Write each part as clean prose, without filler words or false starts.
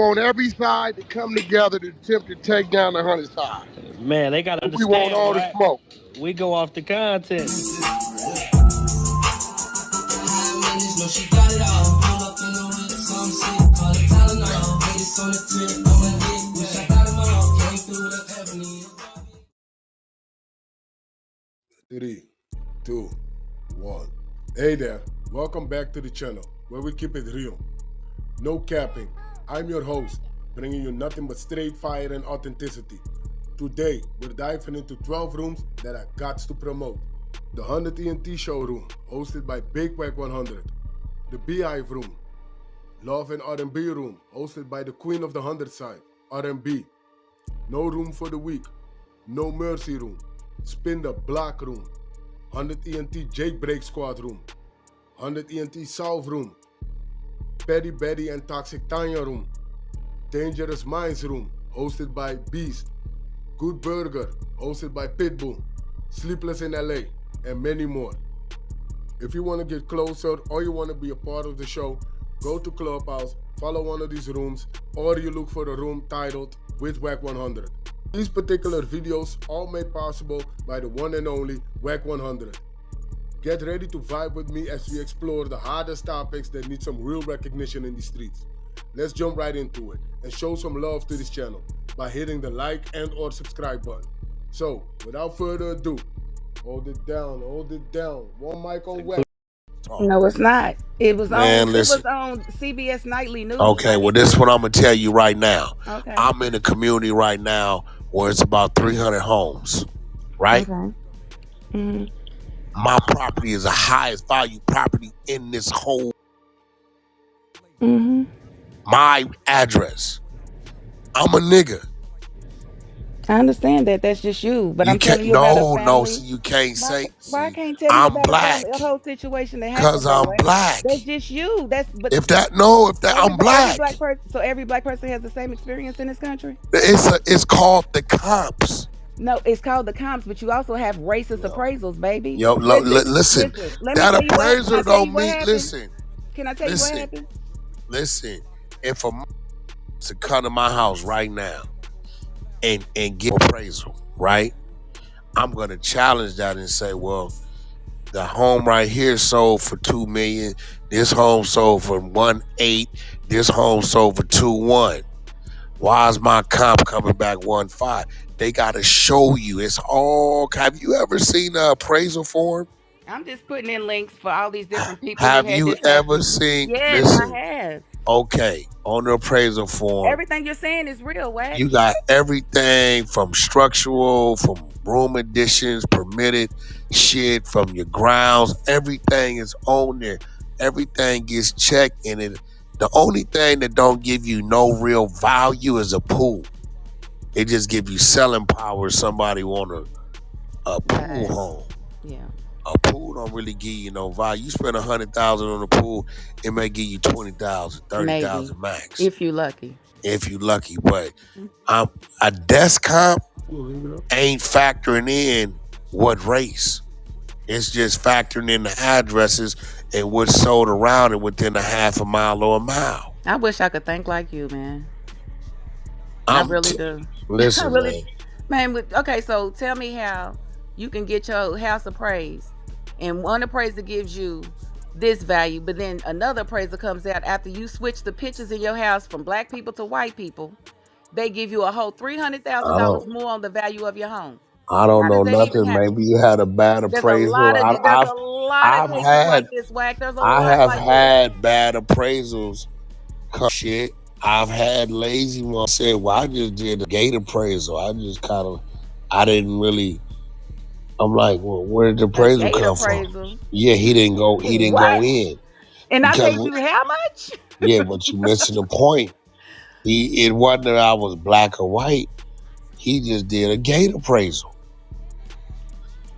want every side to come together to attempt to take down the 100 side. Man, they gotta We want understand, all the Wack. smoke. We go off the content. Three, two, one. Hey there, welcome back to the channel where we keep it real. No capping. I'm your host, bringing you nothing but straight fire and authenticity. Today, we're diving into 12 rooms that I got to promote. The 100 ENT showroom, hosted by Big Wack100. The Beehive room. Love and R&B room, hosted by the queen of the 100 side, R&B. No room for the weak. No mercy room. Spin the block room. 100 ENT jailbreak squad room. 100 ENT solve room. Petty Betty and Toxic Tanya room. Dangerous Minds room, hosted by Beast. Good Burger, hosted by Pitbull. Sleepless in LA, and many more. If you want to get closer or you want to be a part of the show, go to Clubhouse, follow one of these rooms, or you look for a room titled with Wack100. These particular videos all made possible by the one and only Wack100. Get ready to vibe with me as we explore the hardest topics that need some real recognition in the streets. Let's jump right into it and show some love to this channel by hitting the like and or subscribe button. So, without further ado, hold it down. One mic on Wack. No, it's not. It was Man, on. listen. It was on CBS Nightly News. Okay, well, this is what I'm gonna tell you right now. Okay. I'm in a community right now where it's about 300 homes, right? Okay. Mm-hmm. My property is the highest value property in this whole. Mm-hmm. My address. I'm a nigga. I understand that. That's just you. But You I'm telling can't. you about a family. No. See, you can't say. Why I See, can't tell you I'm about black a whole situation that because happened that I'm way? black. That's just you. I'm black. black person. So every black person has the same experience in this country. It's called the comps. No, it's called the comps, but you also have racist appraisals, baby. Yo, listen. Let That me tell you appraiser don't mean. Listen. Can I tell you what happened? Listen. If a to come to my house right now and get appraisal, right? I'm gonna challenge that and say, well, the home right here sold for $2 million. This home sold for 1.8. This home sold for 2.1. Why is my comp coming back 1.5? They gotta show you. It's all. Have you ever seen an appraisal form? I'm just putting in links for all these different people. Have you ever seen? Yes, listen, I have. Okay, on the appraisal form, everything you're saying is real, Wack. You got everything from structural, from room additions, permitted shit, from your grounds. Everything is on there. Everything gets checked in it. The only thing that don't give you no real value is a pool. It just give you selling power if somebody want a pool home. Yeah. A pool don't really give you no value. You spend $100,000 on a pool, it may give you $20,000, $30,000 max. If you lucky. If you lucky, but a desk comp ain't factoring in what race. It's just factoring in the addresses and what's sold around it within a half a mile or a mile. I wish I could think like you, man. I really do. Listen, man. Okay, so tell me how you can get your house appraised, and one appraiser gives you this value, but then another appraiser comes out after you switch the pictures in your house from black people to white people. They give you a whole $300,000 more on the value of your home. I don't know nothing. Maybe you had a bad appraisal. There's a lot of cases like this, Wack. I have had bad appraisals. Shit. I've had lazy ones say, well, I just did a gate appraisal. I didn't really. I'm like, well, where did the appraisal come from? Yeah, he didn't go in. And I paid you how much? Yeah, but you missing the point. It wasn't that I was black or white. He just did a gate appraisal.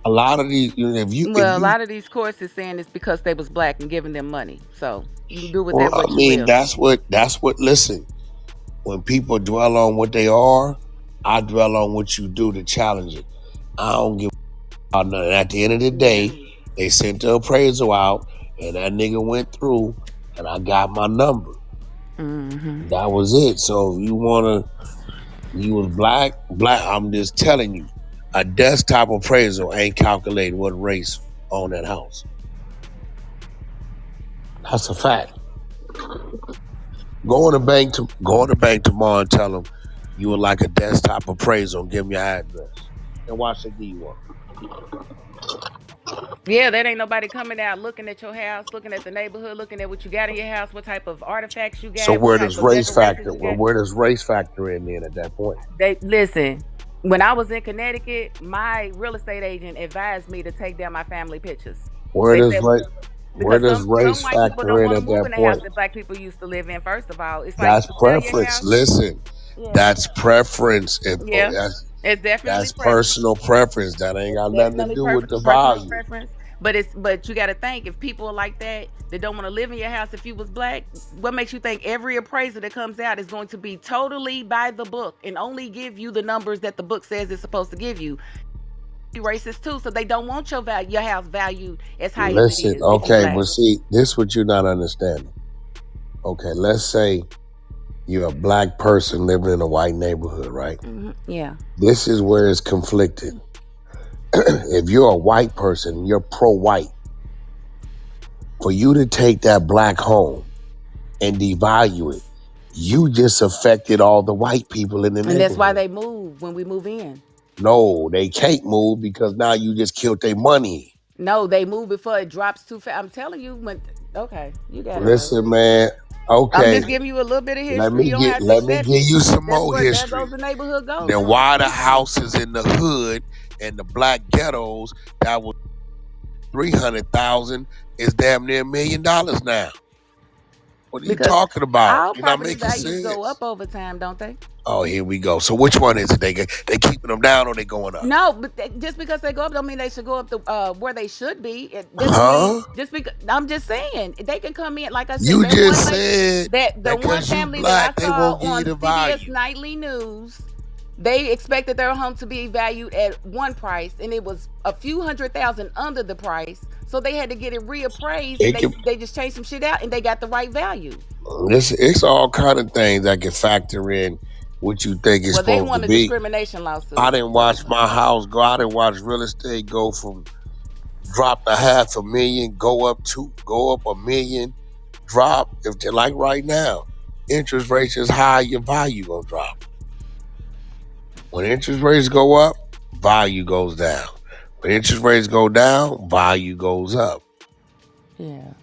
A lot of these, a lot of these courts is saying it's because they was black and giving them money. So you do with that what you will. that's what. Listen, when people dwell on what they are, I dwell on what you do to challenge it. I don't give a nothing. At the end of the day, they sent the appraisal out, and that nigga went through, and I got my number. Mm-hmm. That was it. So you was black. I'm just telling you, a desktop appraisal ain't calculating what race on that house. That's a fact. Go on the bank tomorrow and tell them you would like a desktop appraisal and give them your address. And watch they give you one. Yeah, that ain't nobody coming out looking at your house, looking at the neighborhood, looking at what you got in your house, what type of artifacts you So got, what where type does of race decorations factor? you got. Where does race factor in then at that point? They listen. When I was in Connecticut, my real estate agent advised me to take down my family pictures. Where They does said race? Where because does some race white people factor don't in want to at move that in the house point? that black people used to live in. First of all, it's like That's you sell your preference. house. Listen, Yeah, that's preference. If yeah, that's it's definitely that's preference. personal preference. That ain't got nothing to Definitely do with the personal value. preference. But you got to think if people are like that don't want to live in your house if you was black, what makes you think every appraiser that comes out is going to be totally by the book and only give you the numbers that the book says it's supposed to give you? Be racist too, so they don't want your house valued as high as it Listen, is if you okay, black. but see, this what you're not understanding. Okay, let's say you're a black person living in a white neighborhood, right? Yeah. This is where it's conflicted. If you're a white person, you're pro-white. For you to take that black home and devalue it, you just affected all the white people in the And that's why neighborhood. they move when we move in. No, they can't move because now you just killed their money. No, they move before it drops too fast. I'm telling you when. Okay, you got it though. Listen, man. I'm Okay, just giving you a little bit of let history. me You don't get have to let me accept give it. you some That's more where there goes history. the neighborhood goes. Then why the houses in the hood and the black ghettos that was 300,000 is damn near $1 million now? What are you Because talking about? all You're not property making values go sense. up over time, don't they? Oh, here we go. So which one is it? They keeping them down or they going up? No, but just because they go up don't mean they should go up to where they should be. That don't mean Huh? just because I'm just saying they can come in. Like I said, You that one just lady, said that the that one because you family that I black, they saw won't give you on the CBS value. Nightly News, they expected their home to be valued at one price, and it was a few $100,000 under the price. So they had to get it reappraised, and It can, they just changed some shit out, and they got the right value. it's all kind of things that can factor in what you think it's Well, they supposed to won a be. discrimination I lawsuit. didn't watch my house go. I didn't watch real estate go from drop a $500,000, go up $1 million, drop. If they're like right now, interest rates is high, your value gonna drop. When interest rates go up, value goes down. When interest rates go down, value goes up. Yeah.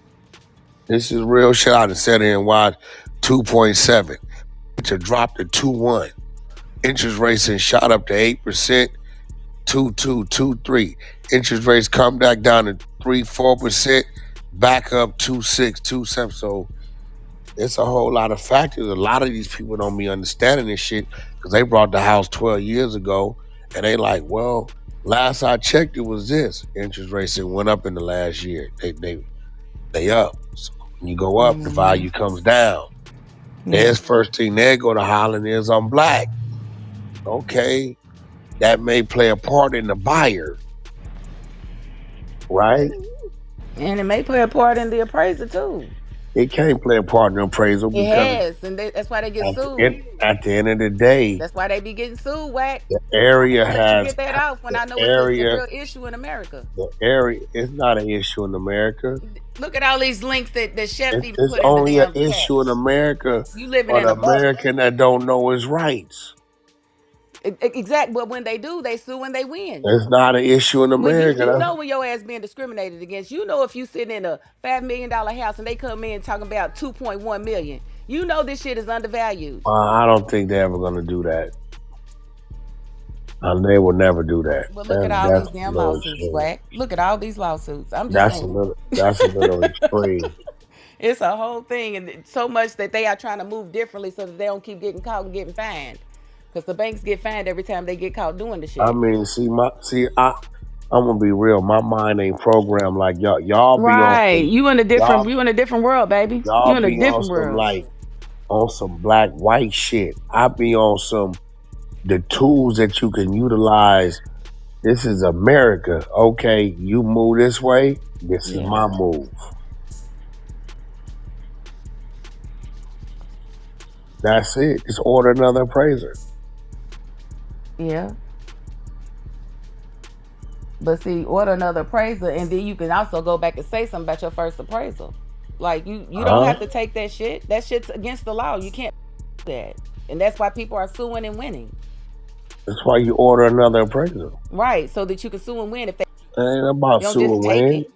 This is real shit. I done sat here and watched 2.7 to drop to 2.1. Interest rates and shot up to 8%, 2.2, 2.3. Interest rates come back down to 3-4%, back up 2.6, 2.7. So it's a whole lot of factors. A lot of these people don't be understanding this shit because they brought the house 12 years ago and they like, well, last I checked it was this. Interest rates that went up in the last year. They up. So when you go up, the value comes down. Yeah. There's first thing they go to Holland is I'm black. Okay, that may play a part in the buyer, right? And it may play a part in the appraiser too. It can't play a part in the appraisal It because has, and that's why they get at sued. the end of the day, That's why they be getting sued, Wack. the I area won't let you has get that off when the I know it's a area real issue in America. the area is not an issue in America. Look at all these links that Chef even It's put in the only an damn chat. issue in America You living for in the a bubble. American that don't know his rights. Exactly. But when they do, they sue and they win. It's not an issue in When you America. you know when your ass being discriminated against, you know if you sitting in a $5 million house and they come in talking about 2.1 million, you know this shit is undervalued. I don't think they're ever gonna do that. They will never do that. But look at all That's these a damn little lawsuits, extreme. Wack. Look at all these lawsuits. I'm just saying. That's a little extreme. It's a whole thing, and so much that they are trying to move differently so that they don't keep getting caught and getting fined. Because the banks get fined every time they get caught doing the I shit. mean, I'm gonna be real. My mind ain't programmed like y'all. Y'all be on Right. some y'all You in a different world, baby. y'all You in a be on different some world. like on some black white shit. I be on some the tools that you can utilize. This is America. Okay, you move this way. This is Yeah. my move. That's it. Just order another appraiser. Yeah. But see, order another appraiser, and then you can also go back and say something about your first appraisal. Like you don't have to Huh? take that shit. That shit's against the law. You can't do that, and that's why people are suing and winning. That's why you order another appraiser. Right, so that you can sue and win if they It ain't about don't just suing, take man. it.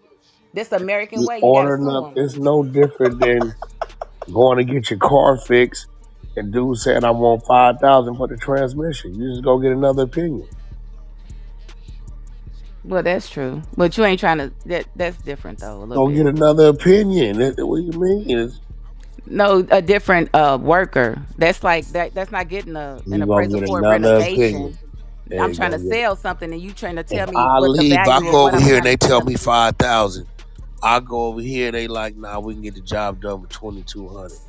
This American You way. You gotta order sue another. them. It's no different than going to get your car fixed, and dude said, "I want 5,000 for the transmission." You just go get another opinion. Well, that's true, but you ain't trying to. That's different though, a little Go bit. get another opinion. What do you mean? No, a different worker. That's like that. That's not getting an You gonna appraisal get for a another opinion. renovation. There I'm you trying go. to sell something, and you trying to If tell me I what the leave, I value of go what over I'm here trying and to they tell sell me is. 5,000. I go over here, they like, nah, we can get the job done for 2,200.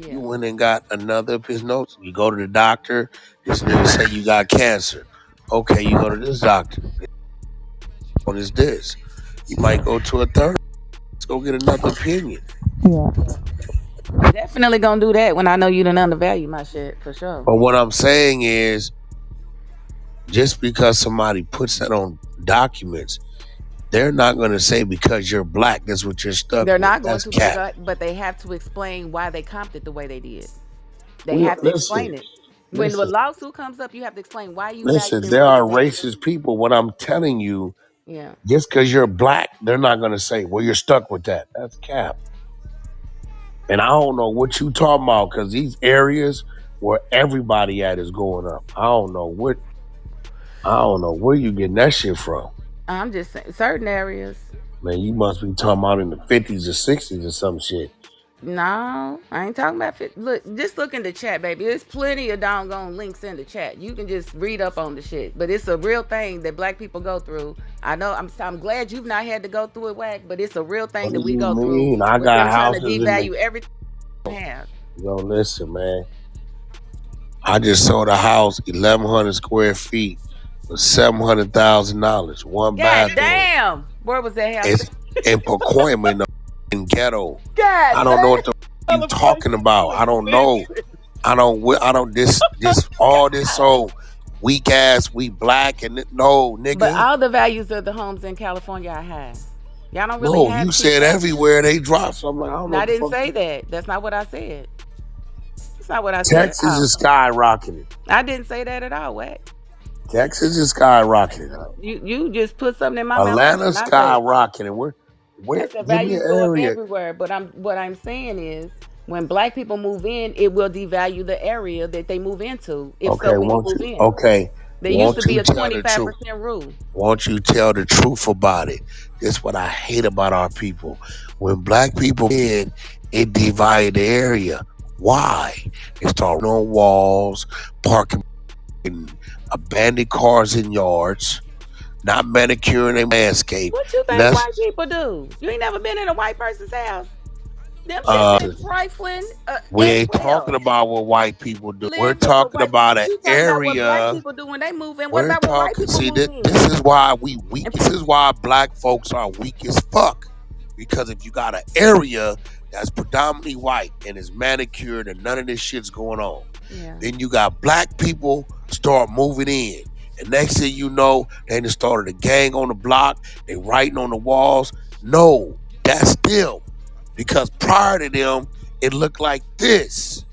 You Yeah. went and got another of his notes. You go to the doctor. This nigga say you got cancer. Okay, you go to this doctor. What is this? You might go to a third. Let's go get another opinion. Yeah. Definitely gonna do that when I know you done undervalue my shit for sure. But what I'm saying is, just because somebody puts that on documents, they're not going to say because you're black, that's what you're stuck They're with. not going That's to, cap. but they have to explain why they comped it the way they did. They We have to listen, explain it. When the listen, lawsuit comes up, you have to explain why you valued listen. it There what are you valued. racist people. What I'm telling you, Yeah. just because you're black, they're not going to say, well, you're stuck with that. That's cap. And I don't know what you talking about because these areas where everybody at is going up. I don't know where you getting that shit from. I'm just saying certain areas. Man, you must be talking about in the 50s or 60s or some shit. No, I ain't talking about fit. Look, just look in the chat, baby. There's plenty of doggone links in the chat. You can just read up on the shit. But it's a real thing that black people go through. I know. I'm glad you've not had to go through it, Wack. But it's a real thing What that do we you go through mean? I with them got trying to houses in the. devalue everything we have. Yo, listen, man. I just sold a house, 1,100 square feet, for $700,000, one God bathroom. damn. Where was that house? It's in Pacoima, in ghetto. I God don't know damn. what the you California talking about. is I don't know. expensive. I don't this all this so weak ass. We black and no But nigga. all the values of the homes in California are high. Y'all don't really No, have you cheap said houses. everywhere they drop. So I'm like, I don't No, know I what the didn't fuck. say that. That's not what I said. That's not what I said. Texas Oh, is skyrocketing. I didn't say that at all, Wack. Texas is skyrocketing. You just put something in my mouth I did Atlanta not say. skyrocketing. I Where? said Give me values an go up area. everywhere, but what I'm saying is when black people move in, it will devalue the area that they move into if so Okay, many won't move you? in. Okay, There used to won't be you a tell the truth? 25% rule. Won't you tell the truth about it? That's what I hate about our people. When black people in, it divide the area. Why? They start on walls, parking abandoned cars in yards, not manicuring their landscape. What you think Less white people do? You ain't never been in a white person's house. Them shits uh is trifling we as ain't talking well. about what white people do. We're Live with what talking white. about an You talking about what black area. people do when they move in? What We're about when white talking. people See, move this in? is why we weak. And This is why black folks are weak as fuck. Because if you got an area that's predominantly white and is manicured and none of this shit's going on, yeah, then you got black people start moving in. And next thing you know, they done started a gang on the block. They writing on the walls. No, that's them. Because prior to them, it looked like this.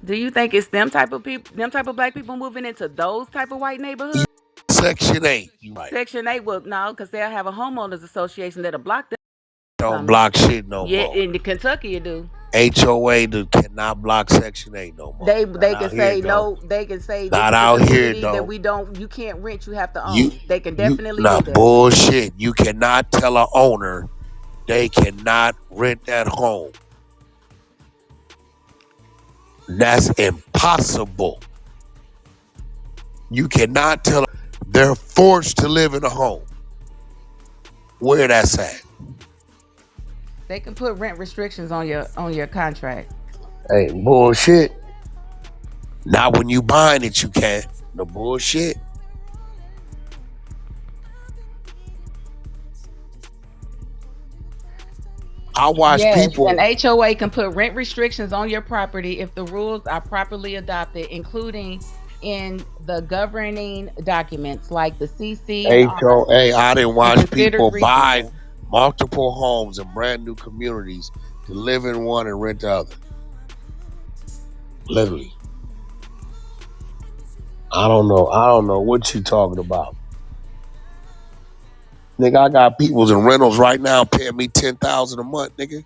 do you think it's them type of people, them type of black people moving into those type of white neighborhoods? Section 8. You right. Section 8 will no, because they'll have a homeowners association that'll block them Don't coming. block shit no Yeah, more. in the Kentucky you do. HOA cannot block Section 8 no more. Not They can out here, say though. no. They can say this Not is a out here, community that though. we don't. You can't rent. You have to You, own. They can you, definitely do not that. bullshit. You cannot tell a owner they cannot rent that home. That's impossible. You cannot tell they're forced to live in a home. Where that's at. They can put rent restrictions on your contract. Hey, bullshit. Not when you buying it, you can't. No bullshit. I watch Yes, people. an HOA can put rent restrictions on your property if the rules are properly adopted, including in the governing documents like the CC and R, HOA. I didn't and watch considered people buy reasonable. multiple homes in brand new communities to live in one and rent the other. Literally. I don't know. I don't know what you talking about. Nigga, I got people's in rentals right now paying me $10,000 a month, nigga.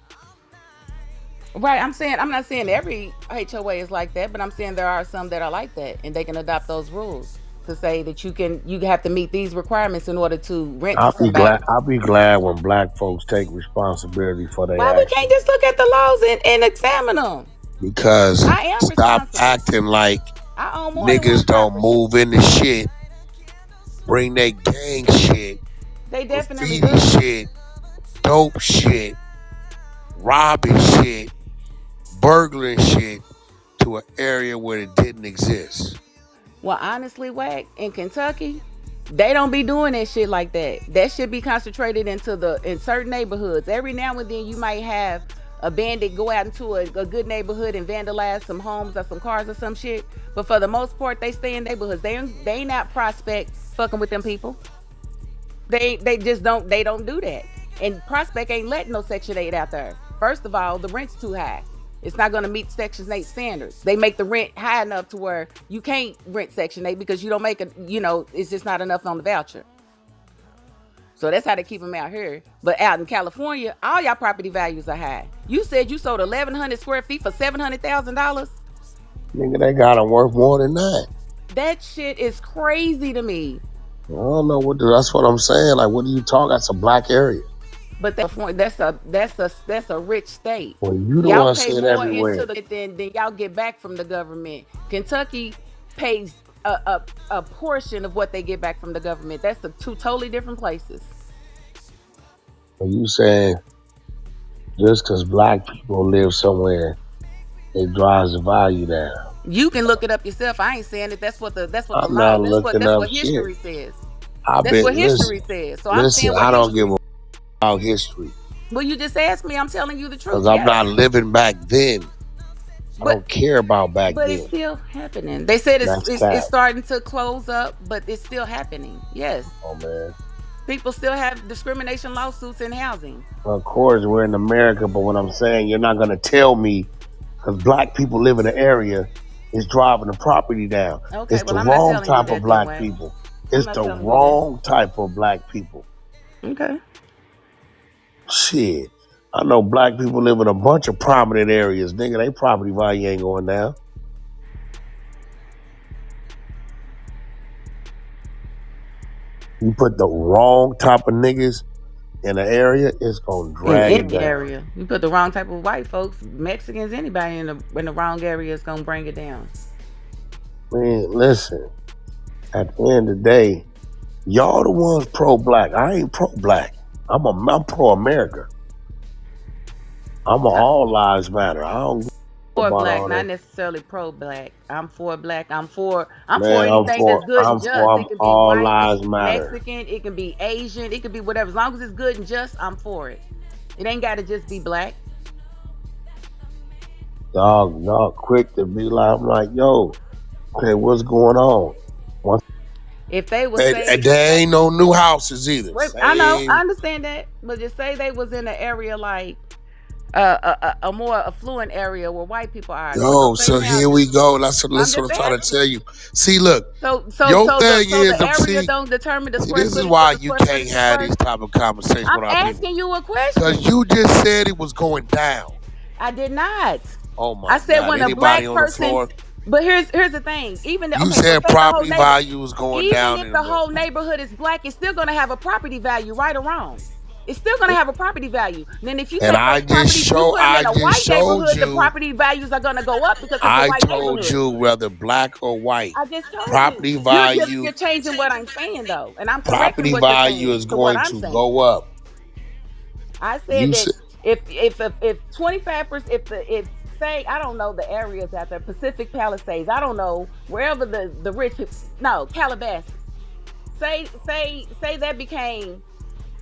Right, I'm not saying every HOA is like that, but I'm saying there are some that are like that, and they can adopt those rules to say that you have to meet these requirements in order to rent to somebody. I'll be glad when black folks take responsibility for Why their we can't actions. just look at the laws and examine them? Because I am stop responsible. acting like I own more than one niggas don't property. move into shit, bring their gang shit, They definitely graffiti do. shit, dope shit, robbing shit, burglaring shit to an area where it didn't exist. Well, honestly, Wack, in Kentucky, they don't be doing that shit like that. That should be concentrated in certain neighborhoods. Every now and then, you might have a bandit go out into a good neighborhood and vandalize some homes or some cars or some shit. But for the most part, they stay in neighborhoods. They ain't out prospect fucking with them people. They just don't do that. And Prospect ain't letting no Section 8 out there. First of all, the rent's too high. It's not going to meet Section 8 standards. They make the rent high enough to where you can't rent Section 8 because you don't make it, it's just not enough on the voucher. So that's how they keep them out here. But out in California, all y'all property values are high. You said you sold 1,100 square feet for $700,000. Nigga, they got them worth more than that. That shit is crazy to me. I don't know that's what I'm saying. Like, what are you talking? That's a black area. But that's a rich state. Well, you the Y'all one pay saying more everywhere. into the than y'all get back from the government. Kentucky pays a portion of what they get back from the government. That's the two totally different places. Are you saying just because black people live somewhere, it drives the value down? You can look it up yourself. I ain't saying that. That's what the I'm law. not looking That's up what shit. history says. I That's bet. what history says. So I'm Listen. saying what I don't give history. a about history Well, you just asked me. I'm telling you the truth. because I'm Yes, not living back then. I but don't care about back but it's then. still happening. They said That's it's cap. starting to close up, but it's still happening. Yes. Oh man. People still have discrimination lawsuits in housing. Of course, we're in America, but what I'm saying, you're not gonna tell me because black people live in the area is driving the property down. Okay, It's the well, I'm not wrong telling you type of that then, black Wayne. people. I'm It's not the telling you that. wrong type of black people. Okay. Shit. I know black people live in a bunch of prominent areas. Nigga, they property value ain't going down. You put the wrong type of niggas in an area, it's gonna In drag it any down. area, you put the wrong type of white folks, Mexicans, anybody in the wrong area is gonna bring it down. Man, listen. At the end of the day, y'all the ones pro-black. I ain't pro-black. I'm pro-America. I'm a all lives matter. I don't give For about black, all not that. necessarily pro black. I'm for black. I'm for Man, anything that's good and just. I'm It could be all white, it lives could be matter. Mexican, it can be Asian, it could be whatever. As long as it's good and just, I'm for it. It ain't gotta just be black. Y'all quick to be like, I'm like, yo, okay, what's going on? If they would And say, there ain't no new houses either. wait, I know, I Same. understand that, but just say they was in an area like a more affluent area where white people are. There was Yo, no same so here houses. we go. I'm That's what just I'm trying to asking. tell you. See, look, So so your so the thing so is, the area see, don't determine the square this is footage of why the you square can't footage of have work. these type of conversations I'm with our people. asking you a Because question. you just said it was going down. I did not. Oh I my said God. when a Anybody black on the person. floor? But here's the thing. You So said say the whole property neighbor. value was going Even down if in the the whole neighborhood is black, it's still gonna have a property value, right or wrong. It's still gonna have a property value. And then if you and take those properties, you put them I in a just white showed neighborhood, the you, property values are gonna go up because it's a I white told neighborhood. you whether black or white. I just told you. Property value You're changing what I'm saying though, and I'm correcting property what you're value saying is to what going I'm to saying. go up. I said You that said if 25%, if say I don't know the areas out there, Pacific Palisades, I don't know wherever the rich people, no, Calabasas. Say that became,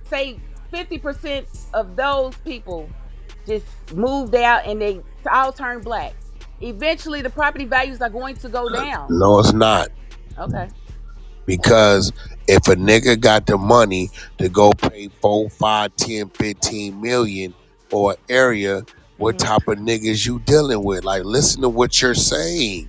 say 50% of those people just moved out and they all turned black. Eventually, the property values are going to go down. No, it's not. Okay. Because if a nigga got the money to go pay 4, 5, 10, 15 million for an area, what type of niggas you dealing with? Like, listen to what you're saying.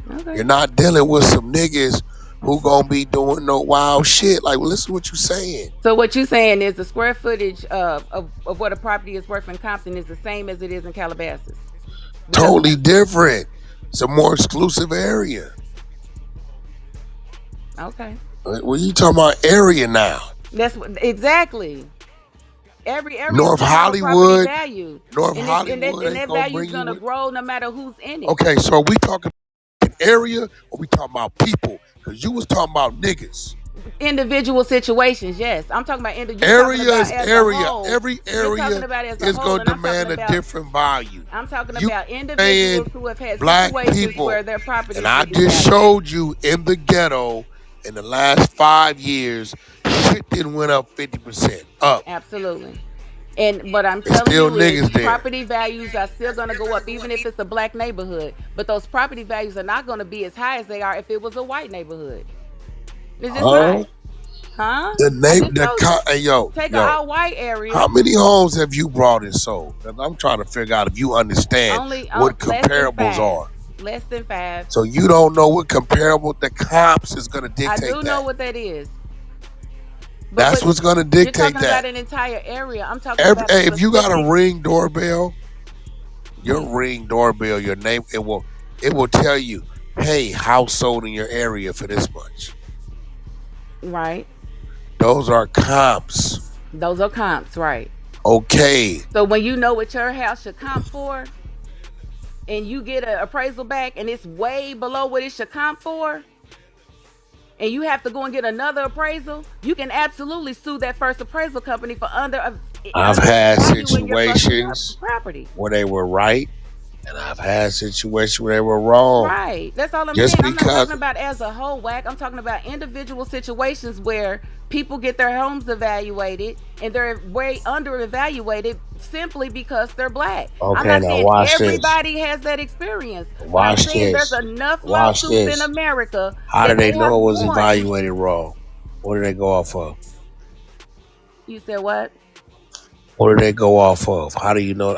Okay. You're not dealing with some niggas who gonna be doing no wild shit. Like, listen to what you're saying. So what you're saying is the square footage of what a property is worth in Compton is the same as it is in Calabasas. Totally different. It's a more exclusive area. Okay. What you talking about area now? That's what, exactly. Every area North is Hollywood, value. North And Hollywood that ain't value bring is gonna you grow no matter who's in it. Okay, so we talking area or we talking about people? Because you was talking about niggas. Individual situations, yes. I'm talking about Area is area. Whole. Every area is going to demand a different value. I'm talking You about individuals who have had black situations people, where their property. and I just showed you in the ghetto in the last 5 years, shit didn't went up 50% up. Absolutely. And but I'm telling still you, niggas there. property values are still going to go up, even if it's a black neighborhood. But those property values are not going to be as high as they are if it was a white neighborhood. It's just not. Huh? Take an all white area. How many homes have you brought and sold? I'm trying to figure out if you understand what comparables are. Less than 5. So you don't know what comparable the comps is going to dictate that. I do know what that is. That's what's going to dictate that. You're talking about an entire area. I'm talking about if you got a Ring doorbell, your Ring doorbell, your name, it will tell you, hey, house sold in your area for this much. Right. Those are comps. Those are comps, right. Okay. So when you know what your house should comp for, and you get an appraisal back and it's way below what it should comp for, and you have to go and get another appraisal, you can absolutely sue that first appraisal company for I've had situations where they were right, and I've had situations where they were wrong. Right. That's all I'm saying. I'm not talking about as a whole, Wack. I'm talking about individual situations where people get their homes evaluated and they're way under evaluated simply because they're black. Okay, I'm not now saying watch everybody this. has that experience. Watch this. There's enough lawsuits in America. How do they know it was evaluated wrong? What do they go off of? You said what? What do they go off of? How do you know?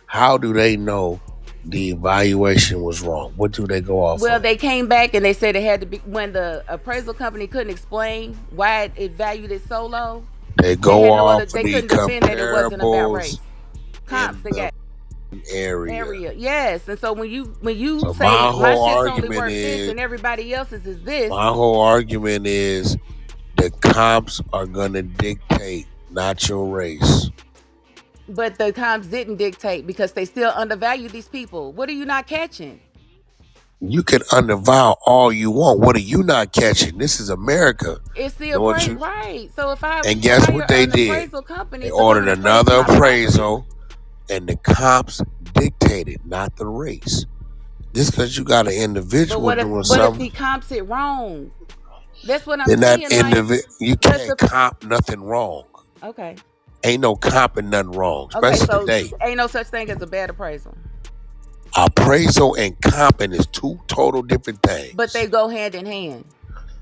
How do they know the evaluation was wrong? What do they go off of? Well, they came back and they said it had to be when the appraisal company couldn't explain why it valued it so low. They go off the comparables comps they got area. Yes, and so when you so say my whole only argument worth is this and everybody else's is this. My whole argument is the comps are gonna dictate, not your race. But the comps didn't dictate because they still undervalue these people. What are you not catching? You can undervalue all you want. What are you not catching? This is America. It's the appraisal, right? So if I and guess what they did? They ordered another appraisal, and the comps dictated, not the race. Just because you got an individual doing something. What if he comps it wrong? That's what I'm saying. You can't comp nothing wrong. Okay. Ain't no comping nothing wrong, especially today. Ain't no such thing as a bad appraisal. Appraisal and comping is two total different things. But they go hand in hand.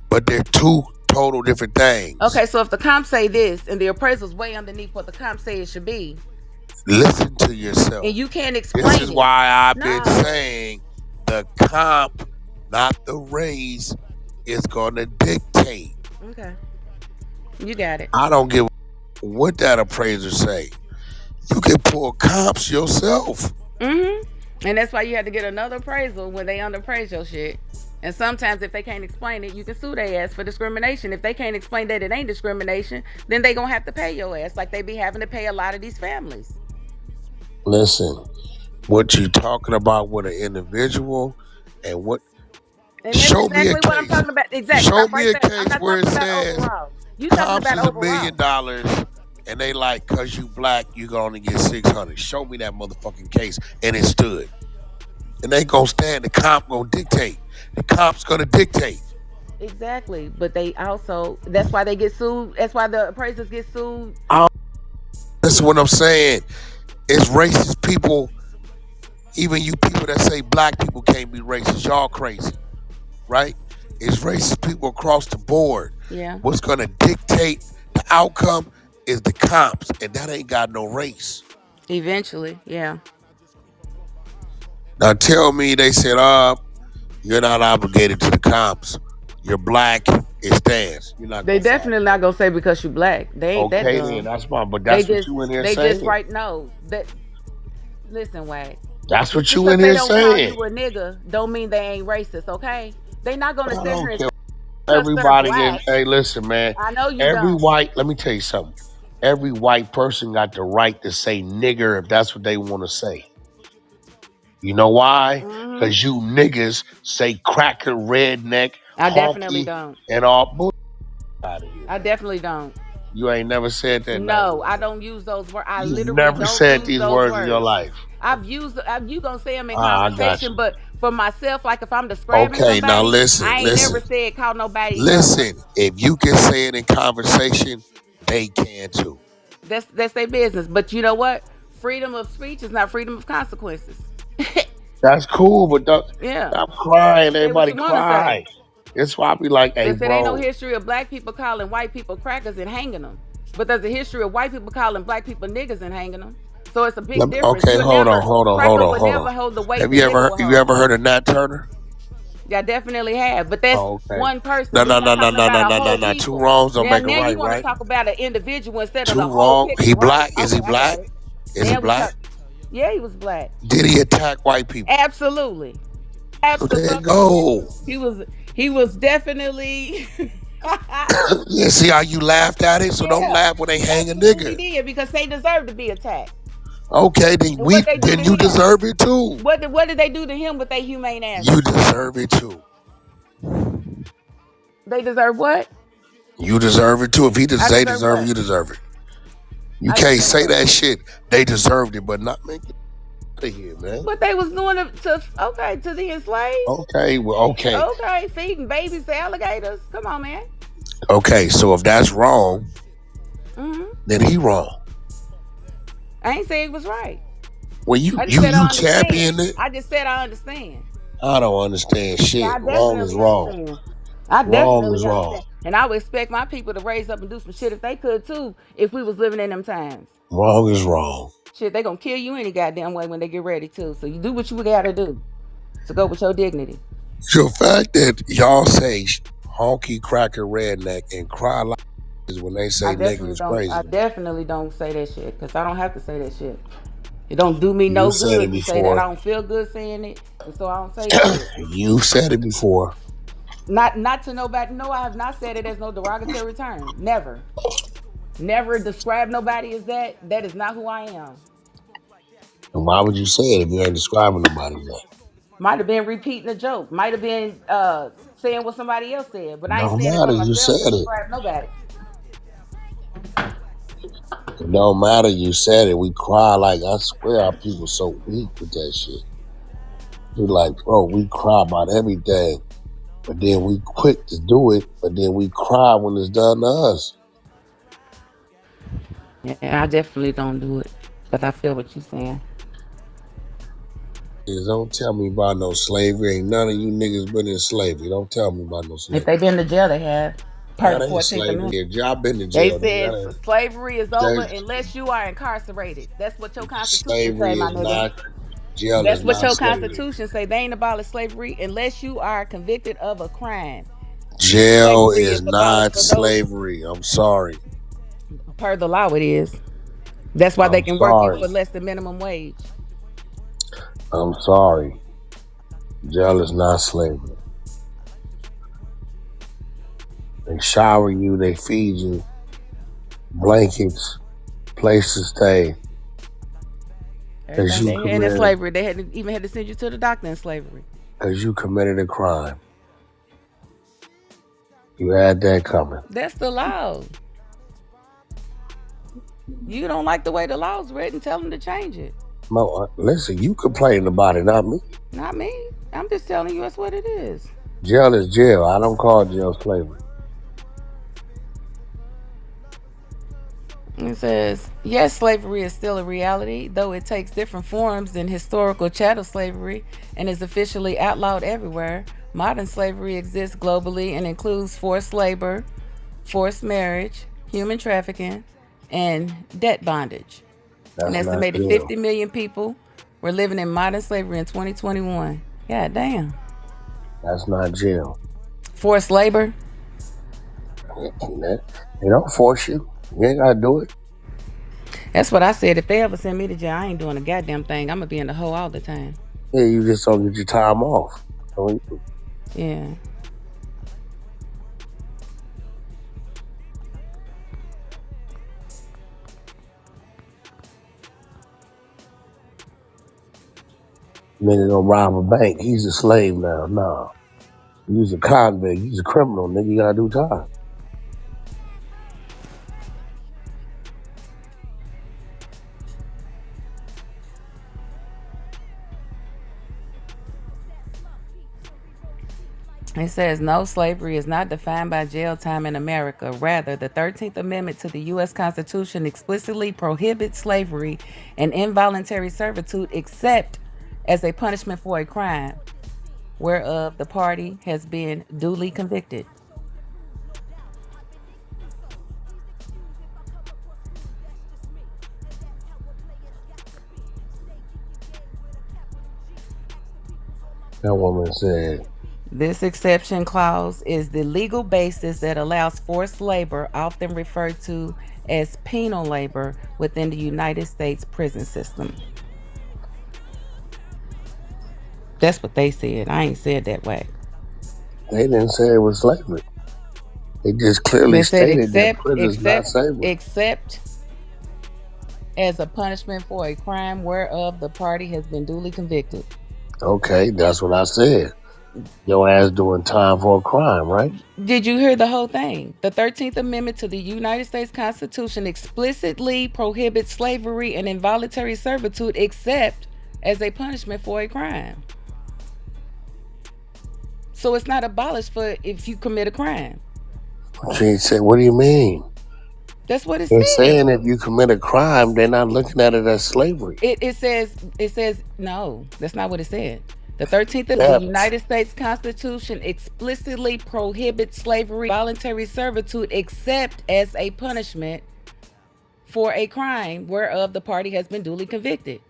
But they're two total different things. Okay, so if the comps say this and the appraisal's way underneath what the comps say it should be, listen to yourself. And you can't explain This is why I've been saying the comp, not the raise, is going to dictate. Okay. You got it. I don't give what that appraiser say. You can pull comps yourself. Mm-hmm. And that's why you had to get another appraisal when they underappraise your shit. And sometimes if they can't explain it, you can sue their ass for discrimination. If they can't explain that it ain't discrimination, then they gonna have to pay your ass like they be having to pay a lot of these families. Listen, what you talking about with an individual and what... And show me a case. What I'm talking about. Exactly. Show me a case where it says comps is $1 million and they like, cause you black, you gonna only get 600. Show me that motherfucking case and it stood. And they gonna stand. The comp gonna dictate. The comp's gonna dictate. Exactly, but they also, that's why they get sued. That's why the appraisers get sued. That's what I'm saying. It's racist people, even you people that say black people can't be racist, y'all crazy, right? It's racist people across the board. Yeah. What's gonna dictate the outcome is the comps, and that ain't got no race. Eventually, yeah. Now tell me they said, you're not obligated to the comps. You're black, it stands. You're not They gonna find definitely not gonna say because you black. They ain't that okay then, dumb. that's fine. But They that's what just you in here they just saying. right no. That listen, Wack. That's Just what you because in they here don't call saying. you a nigga don't mean they ain't racist, okay? They not I gonna sit here don't and care. say because they're Everybody in black. hey, listen, man. I know you Every don't. white, let me tell you something. Every white person got the right to say nigger if that's what they want to say. You know why? Hmm. Because you niggas say cracker, redneck, I definitely honky, don't. and all bull out of here, I man. definitely don't. You ain't never said that, not in No, your I life. don't use those words. I You've literally never don't said use these those words in your words. life. You gonna say them in Ah, I got conversation, you. but for myself, like if I'm describing Okay, now somebody, listen, I ain't never listen, said call nobody. listen. If you can say it in conversation, they can too. That's their business. But you know what? Freedom of speech is not freedom of consequences. That's cool, but Yeah, stop crying. say what Everybody you want to say. cry. That's why I be like, hey, Listen, ain't no bro. history of black people calling white people crackers and hanging them. But there's a history of white people calling black people niggas and hanging them. So it's a big difference. Okay, You'll never hold cracker on, would hold on. never hold the weight Have the nigga will you hold. ever heard of Nat Turner? Yeah, I definitely have. But that's Oh, okay. one person. No, We're no, not no, no, talking no, about no, a no, no, whole no. Two people. wrongs don't Now, make a now you right, want to right? talk about an individual instead of the Two whole wrong. He picture, right? black? Is he Okay, I got black? it. Is he Now we black? talk. Yeah, he was black. Did he attack white people? Absolutely. So there you Absolutely. go. He was definitely. Yeah, see how you laughed at it? So don't Yeah, laugh when they he hang a absolutely nigga. did because they deserve to be attacked. Okay, then And what they do then to you him? deserve it too. What did they do to him with their humane You asses? deserve it too. They deserve what? You deserve it too. If I they deserve deserve it, what? you deserve it. You I can't deserve say what? that shit. They deserved it, but not make it out of here, man. What they was doing to the enslaved? Okay, well, okay. Okay, feeding babies to alligators. Come on, man. Okay, so if that's wrong, Hmm. then he wrong. I ain't say it was right. Well, I just said I you understand. champion it. I just said I understand. I don't understand Yeah, shit. I Wrong is definitely wrong. understand. I Wrong definitely is wrong. understand. And I would expect my people to raise up and do some shit if they could too, if we was living in them times. Wrong is wrong. Shit, they gonna kill you any goddamn way when they get ready to. So you do what you gotta do to go with your dignity. The fact that y'all say honky cracker redneck and cry like is when they say nigga is I crazy. definitely don't say that shit because I don't have to say that shit. It don't do me You no said it good to say that. I before. don't feel good saying it, and so I don't say the shit. You said it before. Not to nobody. No, I have not said it as no derogatory term. Never. Never describe nobody as that. That is not who I am. And why would you say it if you ain't describing nobody yet? Might have been repeating a joke. Might have been saying what somebody else said, but I ain't Don't saying it for matter. You myself to said it. describe nobody. It don't matter. You said it. We cry like I swear our people so weak with that shit. You're like, bro, we cry about everything, but then we quick to do it, but then we cry when it's done to us. Yeah, I definitely don't do it, but I feel what you're saying. Don't tell me about no slavery. Ain't none of you niggas been in slavery. Don't tell me about no If slavery. they been to jail, they have. Per That the ain't 14th slavery. Amendment. If y'all been to They jail, then said that slavery is over ain't unless you are incarcerated. That's what your constitution say, slavery my is nigga. not jail is That's what not your slavery. constitution say. They ain't abolished slavery unless you are convicted of a crime. Jail Slavery is is abolished not for those slavery. I'm sorry. per the law. It is. That's why they I'm can work you sorry. for less than minimum wage. I'm sorry. Jail is not slavery. They shower you, they feed you, blankets, place to stay. Cause Everything you they had in committed slavery, even had to send you to the doctor in slavery. cause you committed a crime. You had that coming. That's the law. You don't like the way the law's written, tell them to change it. Listen, you complaining about it, not me. Not me. I'm just telling you that's what it is. Jail is jail. I don't call jail slavery. It says, yes, slavery is still a reality, though it takes different forms than historical chattel slavery and is officially outlawed everywhere. Modern slavery exists globally and includes forced labor, forced marriage, human trafficking, and debt bondage. An That's not estimated jail. 50 million people were living in modern slavery in 2021. God damn. That's not jail. Forced labor? They don't force you. You ain't gotta do it. That's what I said. If they ever send me to jail, I ain't doing a goddamn thing. I'm gonna be in the hole all the time. Yeah, you just don't get your time off. So, Yeah. nigga gonna rob a bank. He's a slave now. Nah. He's a convict. He's a criminal. Nigga, you gotta do time. It says no, slavery is not defined by jail time in America. Rather, the 13th Amendment to the U.S. Constitution explicitly prohibits slavery and involuntary servitude except as a punishment for a crime whereof the party has been duly convicted. That woman said, This exception clause is the legal basis that allows forced labor, often referred to as penal labor, within the United States prison system. That's what they said. I ain't said that way. they didn't say it was slavery. They just clearly They said stated that prison's not slavery. except as a punishment for a crime whereof the party has been duly convicted. Okay, that's what I said. Your ass doing time for a crime, right? Did you hear the whole thing? The 13th Amendment to the United States Constitution explicitly prohibits slavery and involuntary servitude except as a punishment for a crime. So it's not abolished for if you commit a crime. She said, what do you mean? That's what it They're said. saying if you commit a crime, they're not looking at it as slavery. It says no, that's not what it said. The 13th of the Except, United States Constitution explicitly prohibits slavery, voluntary servitude, except as a punishment for a crime whereof the party has been duly convicted.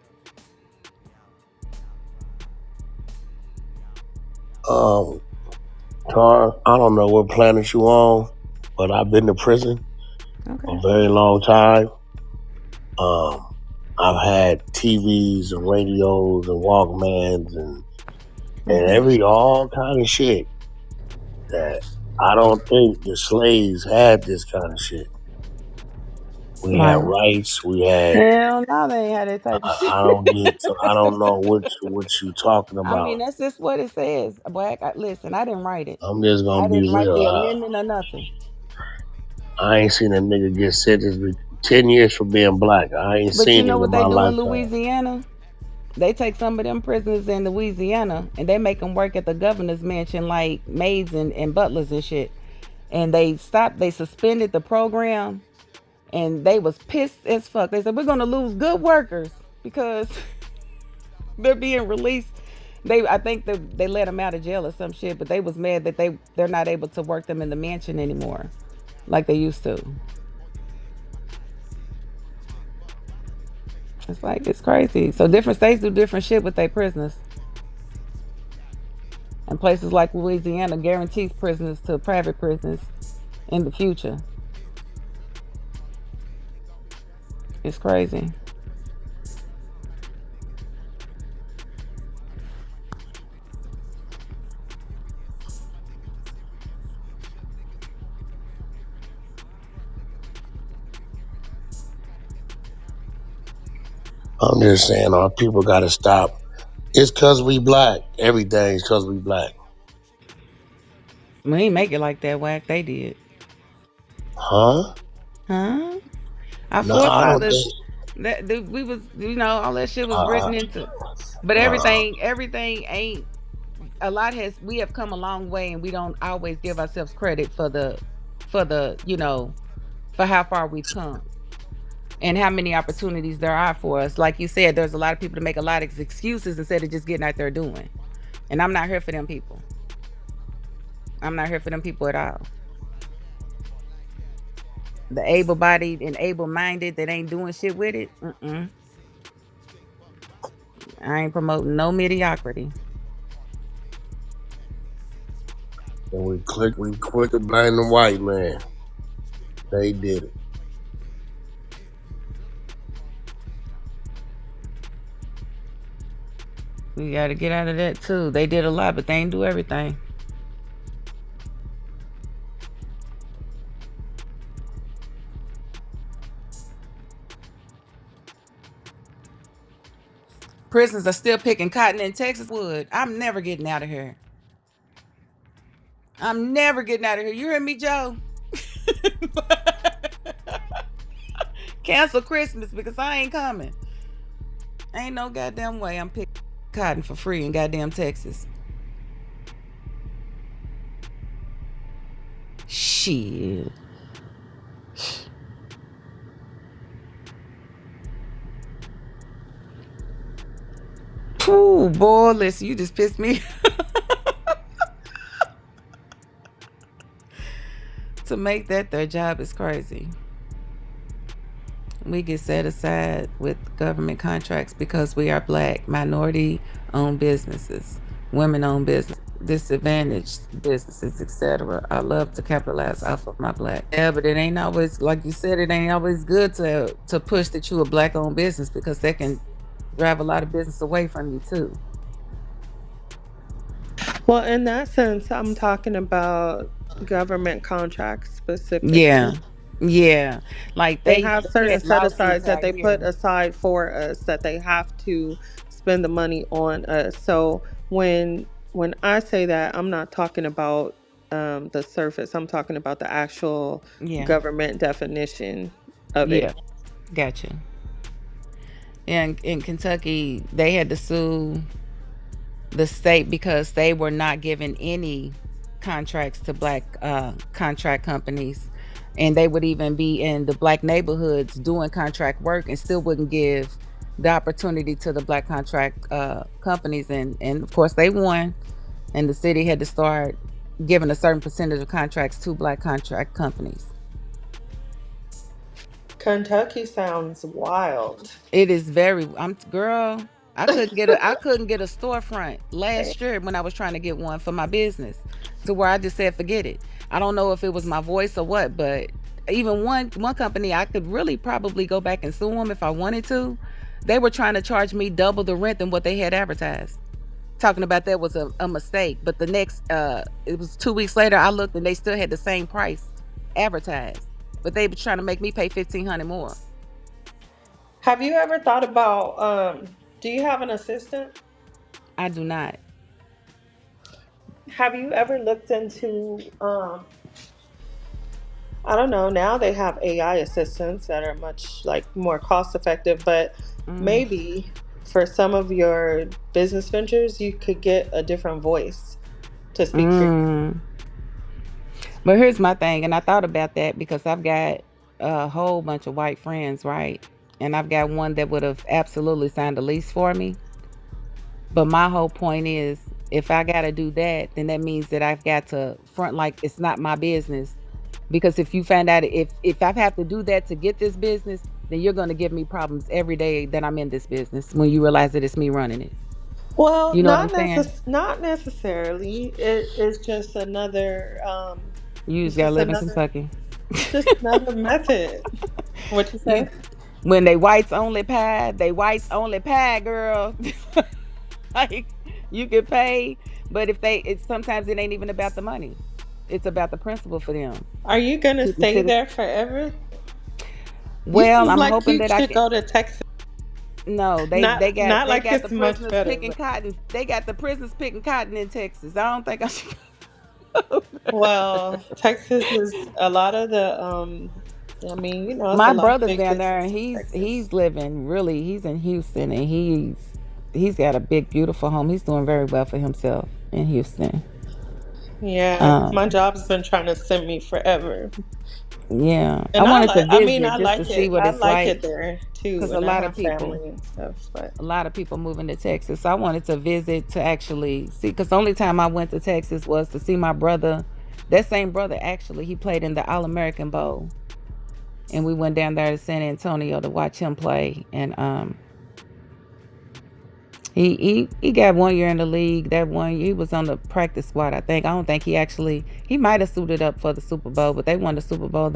Tar, I don't know what planet you on, but I've been to prison Okay. a very long time. I've had TVs and radios and Walkmans and all kind of shit that I don't think the slaves had this kind of shit. We had Right. rights. We had. Hell no, they ain't had that type of shit. I don't get. So I don't know what you talking I about. mean, that's just what it says. Boy, listen, I didn't write it. I'm just I gonna be didn't write real. the amendment or nothing. I ain't seen a nigga get sentenced with 10 years for being black. I ain't But you seen it know in what they my do in lifetime. Louisiana? They take some of them prisoners in Louisiana and they make them work at the governor's mansion like maids and butlers and shit. And they suspended the program and they was pissed as fuck. They said, we're going to lose good workers because they're being released. I think they let them out of jail or some shit, but they was mad that they're not able to work them in the mansion anymore like they used to. It's like, it's crazy. So different states do different shit with their prisoners. And places like Louisiana guarantees prisoners to private prisons in the future. It's crazy. I'm just saying, our people gotta stop. It's cause we black. Everything's cause we black. We ain't make it like that, Wack. They did. Huh? Huh? Our No, I don't forefathers, think. we was, all that shit was Uh, written into. But uh, everything ain't. A lot we have come a long way, and we don't always give ourselves credit for the, for how far we've come. and how many opportunities there are for us. Like you said, there's a lot of people that make a lot of excuses instead of just getting out there doing. And I'm not here for them people. I'm not here for them people at all. The able-bodied and able-minded that ain't doing shit with it. I ain't promoting no mediocrity. And we quick to blame the white man. They did it. We got to get out of that too. They did a lot, but they ain't do everything. Prisons are still picking cotton in Texas wood. I'm never getting out of here. I'm never getting out of here. You hear me, Joe? Cancel Christmas because I ain't coming. Ain't no goddamn way I'm picking cotton for free in goddamn Texas. Shit. Ooh, boy, listen, you just pissed me. To make that their job is crazy. We get set aside with government contracts because we are black, minority-owned businesses, women-owned business, disadvantaged businesses, etc. I love to capitalize off of my black. Yeah, but it ain't always, like you said, it ain't always good to push that you a black-owned business because that can drive a lot of business away from you too. Well, in that sense, I'm talking about government contracts specifically. Yeah. Like They they have certain had set lawsuits asides that out they put here. aside for us that they have to spend the money on us. So when I say that, I'm not talking about the surface. I'm talking about the actual Yeah. government definition of Yeah. it. Gotcha. And in Kentucky, they had to sue the state because they were not giving any contracts to black contract companies, and they would even be in the black neighborhoods doing contract work and still wouldn't give the opportunity to the black contract companies, and of course they won, and the city had to start giving a certain percentage of contracts to black contract companies. Kentucky sounds wild. It is very. I'm girl. I couldn't get a storefront last year when I was trying to get one for my business, to where I just said forget it. I don't know if it was my voice or what, but even one company I could really probably go back and sue them if I wanted to. They were trying to charge me double the rent than what they had advertised. Talking about that was a mistake, but the next it was 2 weeks later. I looked and they still had the same price advertised, but they were trying to make me pay 1,500 more. Have you ever thought about do you have an assistant? I do not. Have you ever looked into I don't know, now they have AI assistants that are much like more cost effective, but Mm. maybe for some of your business ventures you could get a different voice to speak for you. Mm. But here's my thing, and I thought about that because I've got a whole bunch of white friends, right? And I've got one that would have absolutely signed a lease for me. But my whole point is, if I got to do that, then that means that I've got to front like it's not my business. Because if you find out if I have to do that to get this business, then you're going to give me problems every day that I'm in this business when you realize that it's me running it. Well, You know what I'm saying? not necessarily. It is just another You just it's got to just live in another Kentucky. just another method. What you You say? when they whites only pie, girl. Like you can pay, but if it's sometimes it ain't even about the money. It's about the principle for them. Are you gonna Keep the stay city. there forever? You Well, seem I'm like hoping you that I should can. go to Texas. No, they got Not they like got the it's much prisoners better, picking but cotton. They got the prisoners picking cotton in Texas. I don't think I should. well, Texas is a lot of the I mean, it's a My lot of brother's big down there, and business in he's Texas. he's living really. He's in Houston, and he's got a big, beautiful home. He's doing very well for himself in Houston. Yeah, Um, my job's been trying to send me forever. yeah, I And wanted to I visit just to like see it. what I it's like like it there too, because a and I lot of have people, family and stuff, but moving to Texas. So I wanted to visit to actually see because the only time I went to Texas was to see my brother. That same brother actually, he played in the All American Bowl, and we went down there to San Antonio to watch him play. And he got 1 year in the league. That 1 year he was on the practice squad. I think. I don't think he might have suited up for the Super Bowl, but they won the Super Bowl.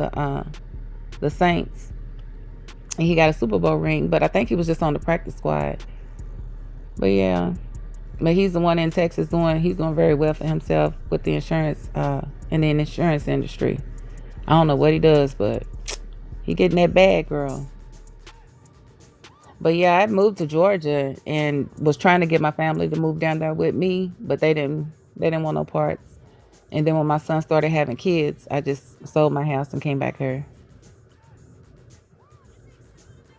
The Saints. And he got a Super Bowl ring, but I think he was just on the practice squad. But yeah, but he's the one in Texas he's doing very well for himself with the insurance in the insurance industry. I don't know what he does, but he getting that bag, girl. But yeah, I moved to Georgia and was trying to get my family to move down there with me, but they didn't want no parts. And then when my son started having kids, I just sold my house and came back here.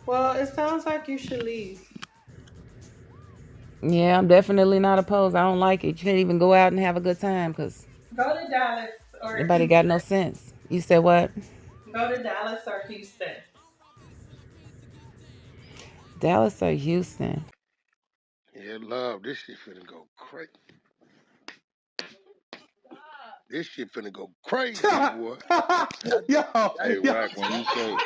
well, it sounds like you should leave. Yeah, I'm definitely not opposed. I don't like it. You can't even go out and have a good time because Go to Dallas or nobody got no Houston. sense. You said what? Go to Dallas or Houston. Dallas or Houston? Yeah, love. This shit finna go crazy. This shit finna go crazy, boy. yo, Hey, yo, Wack, when you say,